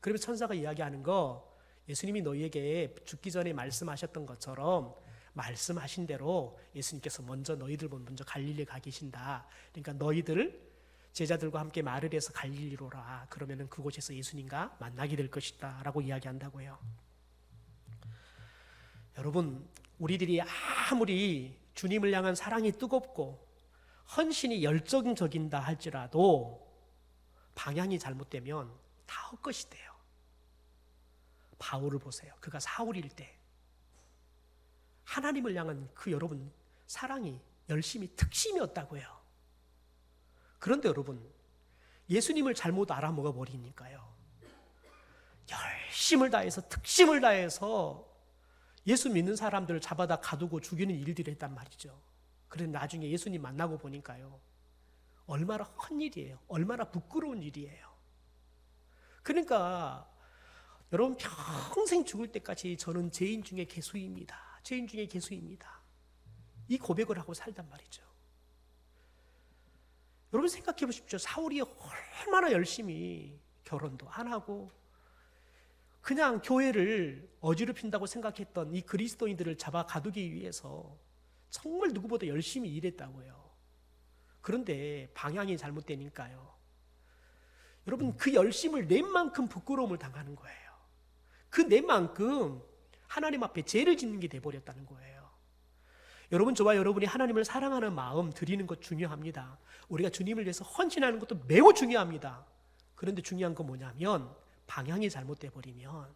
그러면 천사가 이야기하는 거, 예수님이 너희에게 죽기 전에 말씀하셨던 것처럼 말씀하신 대로 예수님께서 너희들 먼저 갈릴리에 가 계신다. 그러니까 너희들 제자들과 함께 말을 해서 갈릴리로 오라. 그러면은 그곳에서 예수님과 만나게 될 것이다 라고 이야기한다고요. 여러분, 우리들이 아무리 주님을 향한 사랑이 뜨겁고 헌신이 열정적인다 할지라도 방향이 잘못되면 다 헛것이 돼요. 바울을 보세요. 그가 사울일 때 하나님을 향한 그 여러분 사랑이 열심히 특심이었다고요. 그런데 여러분, 예수님을 잘못 알아먹어 버리니까요, 열심을 다해서 특심을 다해서 예수 믿는 사람들을 잡아다 가두고 죽이는 일들을 했단 말이죠. 그런데 나중에 예수님 만나고 보니까요, 얼마나 헛일이에요. 얼마나 부끄러운 일이에요. 그러니까 여러분, 평생 죽을 때까지 저는 죄인 중에 괴수입니다. 죄인 중에 괴수입니다. 이 고백을 하고 살단 말이죠. 여러분 생각해 보십시오. 사울이 얼마나 열심히 결혼도 안 하고 그냥 교회를 어지럽힌다고 생각했던 이 그리스도인들을 잡아 가두기 위해서 정말 누구보다 열심히 일했다고요. 그런데 방향이 잘못되니까요, 여러분 그 열심을 낸 만큼 부끄러움을 당하는 거예요. 그 낸 만큼 하나님 앞에 죄를 짓는 게 돼버렸다는 거예요. 여러분, 저와 여러분이 하나님을 사랑하는 마음 드리는 것 중요합니다. 우리가 주님을 위해서 헌신하는 것도 매우 중요합니다. 그런데 중요한 건 뭐냐면 방향이 잘못돼 버리면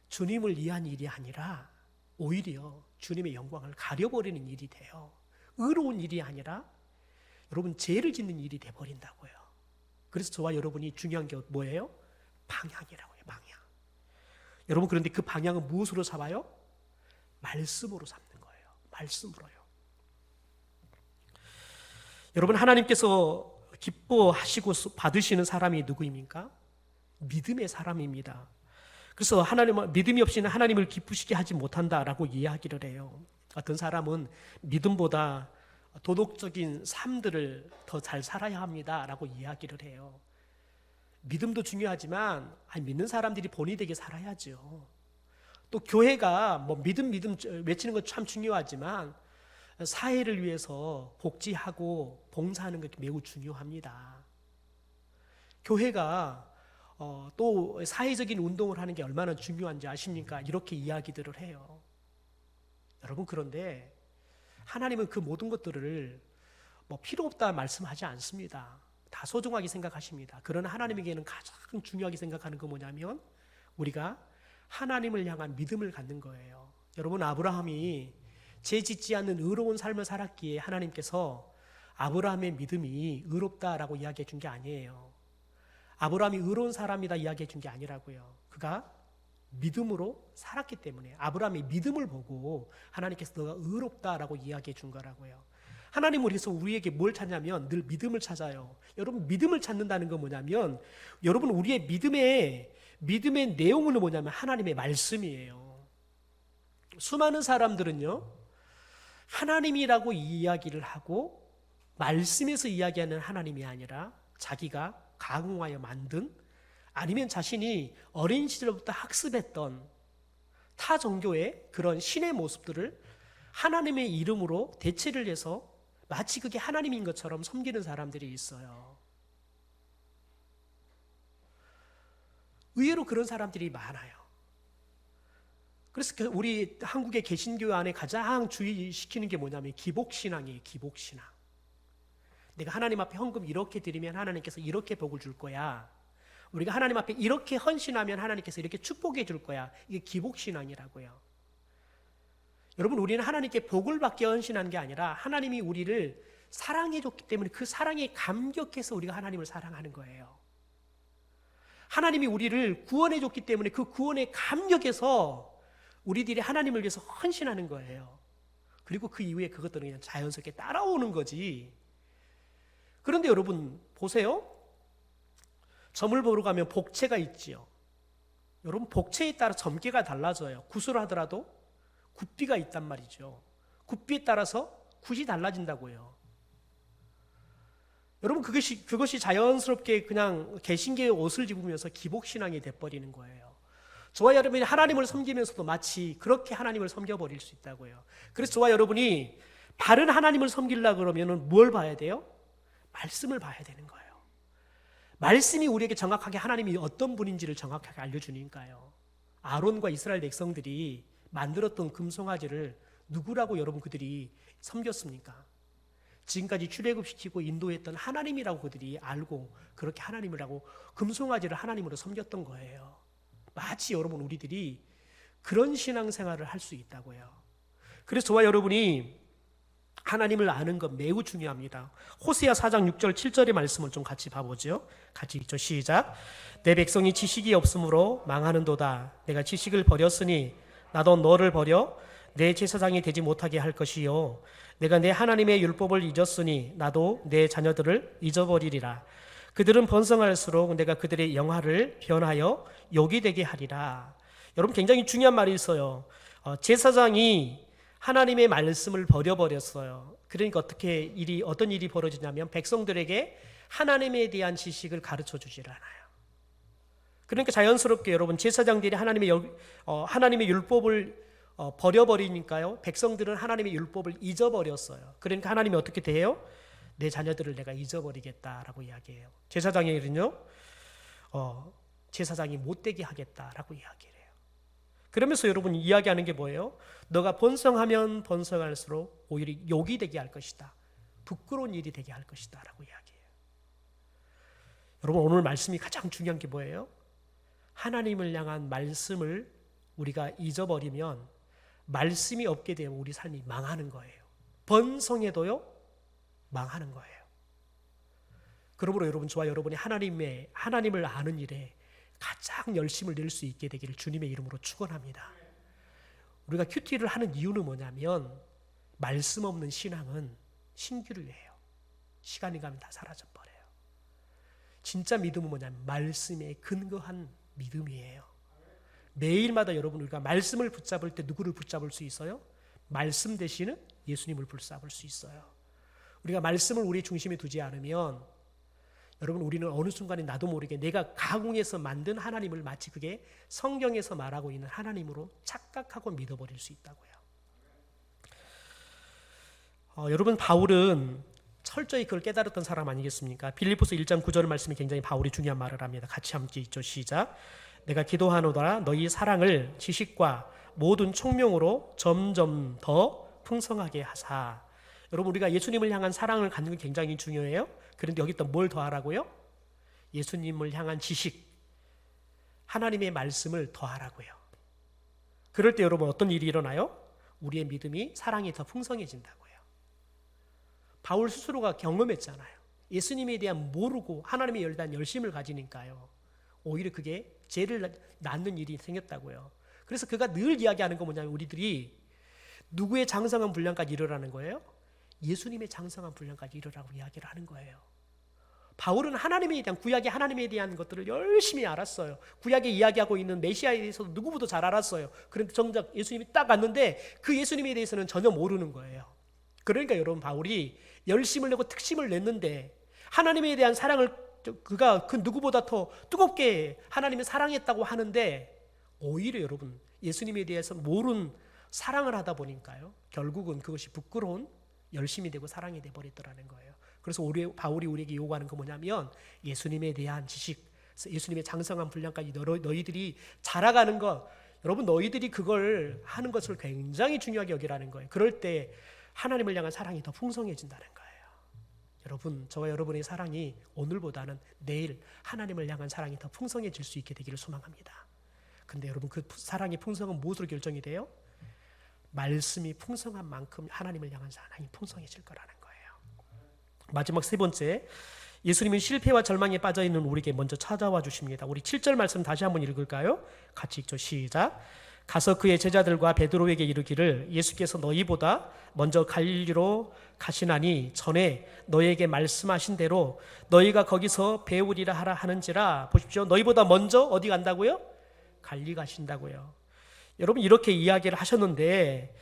주님을 위한 일이 아니라 오히려 주님의 영광을 가려버리는 일이 돼요. 의로운 일이 아니라 여러분 죄를 짓는 일이 돼버린다고요. 그래서 저와 여러분이 중요한 게 뭐예요? 방향이라고요. 방향. 여러분, 그런데 그 방향은 무엇으로 잡아요? 말씀으로 잡는 거예요. 말씀으로요. 여러분, 하나님께서 기뻐하시고 받으시는 사람이 누구입니까? 믿음의 사람입니다. 그래서 믿음이 없이는 하나님을 기쁘시게 하지 못한다라고 이야기를 해요. 어떤 사람은 믿음보다 도덕적인 삶들을 더 잘 살아야 합니다라고 이야기를 해요. 믿음도 중요하지만 믿는 사람들이 본이 되게 살아야죠. 또 교회가 믿음 외치는 것 참 중요하지만 사회를 위해서 복지하고 봉사하는 것이 매우 중요합니다. 교회가 또 사회적인 운동을 하는 게 얼마나 중요한지 아십니까? 이렇게 이야기들을 해요. 여러분, 그런데 하나님은 그 모든 것들을 필요 없다 말씀하지 않습니다. 다 소중하게 생각하십니다. 그러나 하나님에게는 가장 중요하게 생각하는 건 뭐냐면 우리가 하나님을 향한 믿음을 갖는 거예요. 여러분, 아브라함이 죄 짓지 않는 의로운 삶을 살았기에 하나님께서 아브라함의 믿음이 의롭다라고 이야기해 준 게 아니에요. 아브라함이 의로운 사람이다 이야기해 준 게 아니라고요. 그가 믿음으로 살았기 때문에 아브라함의 믿음을 보고 하나님께서 너가 의롭다라고 이야기해 준 거라고요. 하나님은 그래서 우리에게 뭘 찾냐면 늘 믿음을 찾아요. 여러분, 믿음을 찾는다는 건 뭐냐면 여러분, 우리의 믿음의 내용은 뭐냐면 하나님의 말씀이에요. 수많은 사람들은요, 하나님이라고 이야기를 하고 말씀에서 이야기하는 하나님이 아니라 자기가 가공하여 만든, 아니면 자신이 어린 시절부터 학습했던 타 종교의 그런 신의 모습들을 하나님의 이름으로 대체를 해서 마치 그게 하나님인 것처럼 섬기는 사람들이 있어요. 의외로 그런 사람들이 많아요. 그래서 우리 한국의 개신교 안에 가장 주의시키는 게 뭐냐면 기복신앙이에요. 기복신앙. 내가 하나님 앞에 헌금 이렇게 드리면 하나님께서 이렇게 복을 줄 거야. 우리가 하나님 앞에 이렇게 헌신하면 하나님께서 이렇게 축복해 줄 거야. 이게 기복신앙이라고요. 여러분, 우리는 하나님께 복을 받게 헌신하는 게 아니라 하나님이 우리를 사랑해 줬기 때문에 그 사랑에 감격해서 우리가 하나님을 사랑하는 거예요. 하나님이 우리를 구원해 줬기 때문에 그 구원에 감격해서 우리들이 하나님을 위해서 헌신하는 거예요. 그리고 그 이후에 그것들은 그냥 자연스럽게 따라오는 거지. 그런데 여러분 보세요. 점을 보러 가면 복채가 있지요. 여러분, 복채에 따라 점괘가 달라져요. 구슬을 하더라도 굽비가 있단 말이죠. 굽비에 따라서 굿이 달라진다고요. 여러분 그것이 자연스럽게 그냥 개신교의 옷을 입으면서 기복신앙이 돼버리는 거예요. 저와 여러분이 하나님을 섬기면서도 마치 그렇게 하나님을 섬겨버릴 수 있다고요. 그래서 저와 여러분이 바른 하나님을 섬기려고 그러면 뭘 봐야 돼요? 말씀을 봐야 되는 거예요. 말씀이 우리에게 정확하게 하나님이 어떤 분인지를 정확하게 알려주니까요. 아론과 이스라엘 백성들이 만들었던 금송아지를 누구라고 여러분 그들이 섬겼습니까? 지금까지 출애굽시키고 인도했던 하나님이라고 그들이 알고 그렇게 하나님이라고 금송아지를 하나님으로 섬겼던 거예요. 마치 여러분 우리들이 그런 신앙생활을 할 수 있다고요. 그래서 저와 여러분이 하나님을 아는 것 매우 중요합니다. 호세아 4장 6절 7절의 말씀을 좀 같이 봐보죠. 같이 읽죠. 시작. 내 백성이 지식이 없으므로 망하는도다. 내가 지식을 버렸으니 나도 너를 버려 내 제사장이 되지 못하게 할 것이요 내가 내 하나님의 율법을 잊었으니 나도 내 자녀들을 잊어버리리라. 그들은 번성할수록 내가 그들의 영화를 변하여 욕이 되게 하리라. 여러분 굉장히 중요한 말이 있어요. 제사장이 하나님의 말씀을 버려버렸어요. 그러니까 어떤 일이 벌어지냐면 백성들에게 하나님에 대한 지식을 가르쳐 주질 않아요. 그러니까 자연스럽게 여러분 제사장들이 하나님의 율법을 버려버리니까요. 백성들은 하나님의 율법을 잊어버렸어요. 그러니까 하나님이 어떻게 돼요? 내 자녀들을 내가 잊어버리겠다라고 이야기해요. 제사장에게는요, 제사장이 못되게 하겠다라고 이야기해요. 그러면서 여러분 이야기하는 게 뭐예요? 너가 번성하면 번성할수록 오히려 욕이 되게 할 것이다. 부끄러운 일이 되게 할 것이다 라고 이야기해요. 여러분 오늘 말씀이 가장 중요한 게 뭐예요? 하나님을 향한 말씀을 우리가 잊어버리면 말씀이 없게 되면 우리 삶이 망하는 거예요. 번성해도요 망하는 거예요. 그러므로 여러분 저와 여러분이 하나님을 아는 일에 가장 열심을 낼 수 있게 되기를 주님의 이름으로 축원합니다. 우리가 큐티를 하는 이유는 뭐냐면 말씀 없는 신앙은 신기루예요. 시간이 가면 다 사라져버려요. 진짜 믿음은 뭐냐면 말씀에 근거한 믿음이에요. 매일마다 여러분 우리가 말씀을 붙잡을 때 누구를 붙잡을 수 있어요? 말씀 대신은 예수님을 붙잡을 수 있어요. 우리가 말씀을 우리 중심에 두지 않으면 여러분 우리는 어느 순간에 나도 모르게 내가 가공해서 만든 하나님을 마치 그게 성경에서 말하고 있는 하나님으로 착각하고 믿어버릴 수 있다고요. 여러분 바울은 철저히 그걸 깨달았던 사람 아니겠습니까? 빌립보서 1장 9절 말씀이 굉장히 바울이 중요한 말을 합니다. 같이 함께 읽죠. 시작. 내가 기도하노라 너희 사랑을 지식과 모든 총명으로 점점 더 풍성하게 하사. 여러분 우리가 예수님을 향한 사랑을 갖는 게 굉장히 중요해요. 그런데 여기 또 뭘 더하라고요? 예수님을 향한 지식, 하나님의 말씀을 더하라고요. 그럴 때 여러분 어떤 일이 일어나요? 우리의 믿음이 사랑이 더 풍성해진다고요. 바울 스스로가 경험했잖아요. 예수님에 대한 모르고 하나님에 대한 열심을 가지니까요. 오히려 그게 죄를 낳는 일이 생겼다고요. 그래서 그가 늘 이야기하는 건 뭐냐면 우리들이 누구의 장성한 분량까지 이르라는 거예요? 예수님의 장성한 분량까지 이르라고 이야기를 하는 거예요. 바울은 하나님에 대한 구약의 하나님에 대한 것들을 열심히 알았어요. 구약에 이야기하고 있는 메시아에 대해서도 누구보다 잘 알았어요. 그런데 정작 예수님이 딱 왔는데 그 예수님에 대해서는 전혀 모르는 거예요. 그러니까 여러분 바울이 열심을 내고 특심을 냈는데 하나님에 대한 사랑을 그가 그 누구보다 더 뜨겁게 하나님을 사랑했다고 하는데 오히려 여러분 예수님에 대해서 모르는 사랑을 하다 보니까요. 결국은 그것이 부끄러운 열심이 되고 사랑이 되어버리더라는 거예요. 그래서 바울이 우리에게 요구하는 건 뭐냐면 예수님에 대한 지식, 예수님의 장성한 분량까지 너희들이 자라가는 것, 여러분 너희들이 그걸 하는 것을 굉장히 중요하게 여기라는 거예요. 그럴 때 하나님을 향한 사랑이 더 풍성해진다는 거예요. 여러분 저와 여러분의 사랑이 오늘보다는 내일 하나님을 향한 사랑이 더 풍성해질 수 있게 되기를 소망합니다. 근데 여러분 그 사랑의 풍성은 무엇으로 결정이 돼요? 말씀이 풍성한 만큼 하나님을 향한 사랑이 풍성해질 거라는 거예요. 마지막 세 번째, 예수님은 실패와 절망에 빠져있는 우리에게 먼저 찾아와 주십니다. 우리 7절 말씀 다시 한번 읽을까요? 같이 읽죠. 시작. 가서 그의 제자들과 베드로에게 이르기를 예수께서 너희보다 먼저 갈릴리로 가시나니 전에 너희에게 말씀하신 대로 너희가 거기서 배우리라 하라 하는지라. 보십시오. 너희보다 먼저 어디 간다고요? 갈릴리 가신다고요. 여러분 이렇게 이야기를 하셨는데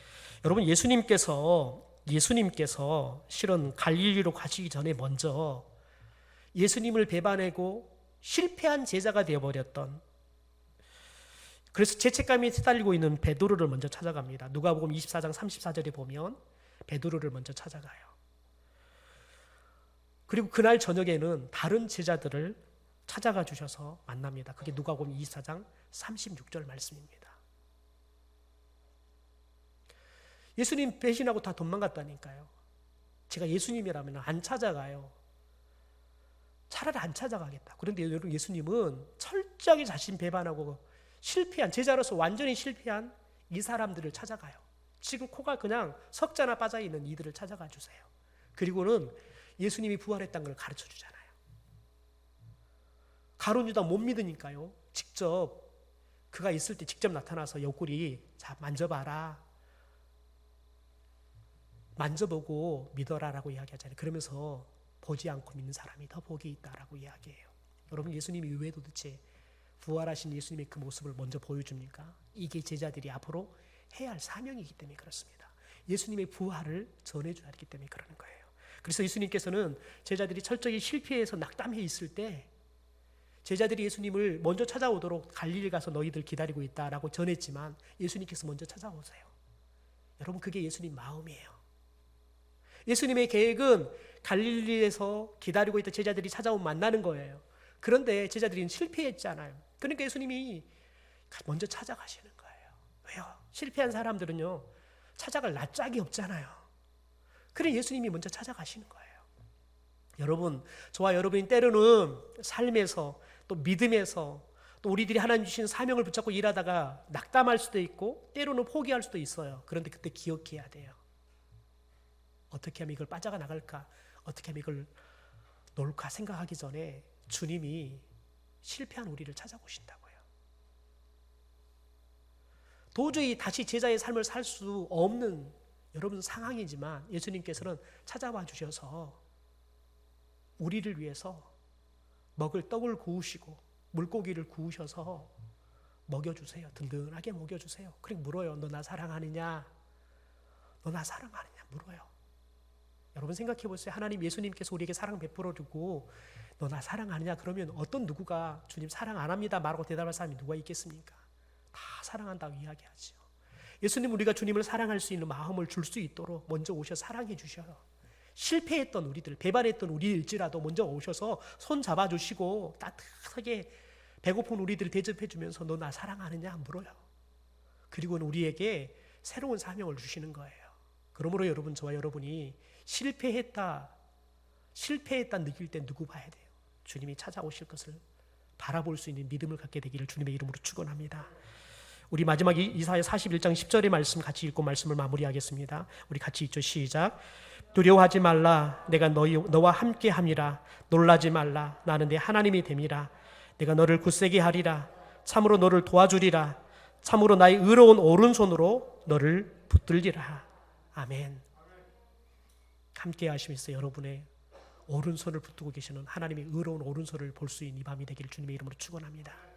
여러분 예수님께서 예수님께서 실은 갈릴리로 가시기 전에 먼저 예수님을 배반하고 실패한 제자가 되어버렸던, 그래서 죄책감이 시달리고 있는 베드로를 먼저 찾아갑니다. 누가복음 24장 34절에 보면 베드로를 먼저 찾아가요. 그리고 그날 저녁에는 다른 제자들을 찾아가 주셔서 만납니다. 그게 누가복음 24장 36절 말씀입니다. 예수님 배신하고 다 도망갔다니까요. 제가 예수님이라면 안 찾아가요. 차라리 안 찾아가겠다. 그런데 여러분, 예수님은 철저하게 자신 배반하고 실패한, 제자로서 완전히 실패한 이 사람들을 찾아가요. 지금 코가 그냥 석자나 빠져있는 이들을 찾아가 주세요. 그리고는 예수님이 부활했다는 걸 가르쳐 주잖아요. 가룟 유다 못 믿으니까요, 직접 그가 있을 때 직접 나타나서 옆구리 자 만져봐라, 만져보고 믿어라라고 이야기하잖아요. 그러면서 보지 않고 믿는 사람이 더 복이 있다라고 이야기해요. 여러분, 예수님이 왜 도대체 부활하신 예수님의 그 모습을 먼저 보여줍니까? 이게 제자들이 앞으로 해야 할 사명이기 때문에 그렇습니다. 예수님의 부활을 전해줘야 하기 때문에 그러는 거예요. 그래서 예수님께서는 제자들이 철저히 실패해서 낙담해 있을 때 제자들이 예수님을 먼저 찾아오도록 갈릴리 가서 너희들 기다리고 있다라고 전했지만 예수님께서 먼저 찾아오세요. 여러분, 그게 예수님 마음이에요. 예수님의 계획은 갈릴리에서 기다리고 있던 제자들이 찾아오면 만나는 거예요. 그런데 제자들이 실패했잖아요. 그러니까 예수님이 먼저 찾아가시는 거예요. 왜요? 실패한 사람들은요, 찾아갈 낯짝이 없잖아요. 그래 예수님이 먼저 찾아가시는 거예요. 여러분, 저와 여러분이 때로는 삶에서 또 믿음에서 또 우리들이 하나님 주신 사명을 붙잡고 일하다가 낙담할 수도 있고 때로는 포기할 수도 있어요. 그런데 그때 기억해야 돼요. 어떻게 하면 이걸 빠져가 나갈까? 어떻게 하면 이걸 놓을까 생각하기 전에 주님이 실패한 우리를 찾아오신다고요. 도저히 다시 제자의 삶을 살 수 없는 여러분 상황이지만 예수님께서는 찾아와 주셔서 우리를 위해서 먹을 떡을 구우시고 물고기를 구우셔서 먹여주세요. 든든하게 먹여주세요. 그리고 물어요. 너 나 사랑하느냐? 너 나 사랑하느냐? 물어요. 여러분 생각해 보세요. 하나님 예수님께서 우리에게 사랑 베풀어 주고 너 나 사랑하느냐? 그러면 어떤 누구가 주님 사랑 안 합니다 말하고 대답할 사람이 누가 있겠습니까? 다 사랑한다고 이야기하죠. 예수님, 우리가 주님을 사랑할 수 있는 마음을 줄 수 있도록 먼저 오셔 사랑해 주셔요. 실패했던 우리들, 배반했던 우리일지라도 먼저 오셔서 손 잡아주시고 따뜻하게 배고픈 우리들을 대접해 주면서 너 나 사랑하느냐 물어요. 그리고는 우리에게 새로운 사명을 주시는 거예요. 그러므로 여러분, 저와 여러분이 실패했다 느낄 때 누구 봐야 돼요? 주님이 찾아오실 것을 바라볼 수 있는 믿음을 갖게 되기를 주님의 이름으로 축원합니다. 우리 마지막 이사야 41장 10절의 말씀 같이 읽고 말씀을 마무리하겠습니다. 우리 같이 읽죠. 시작. 두려워하지 말라. 내가 너와 함께 함이라. 놀라지 말라. 나는 내 하나님이 됨이라. 내가 너를 굳세게 하리라. 참으로 너를 도와주리라. 참으로 나의 의로운 오른손으로 너를 붙들리라. 아멘. 함께 하시면서 여러분의 오른손을 붙들고 계시는 하나님의 의로운 오른손을 볼 수 있는 이 밤이 되기를 주님의 이름으로 축원합니다.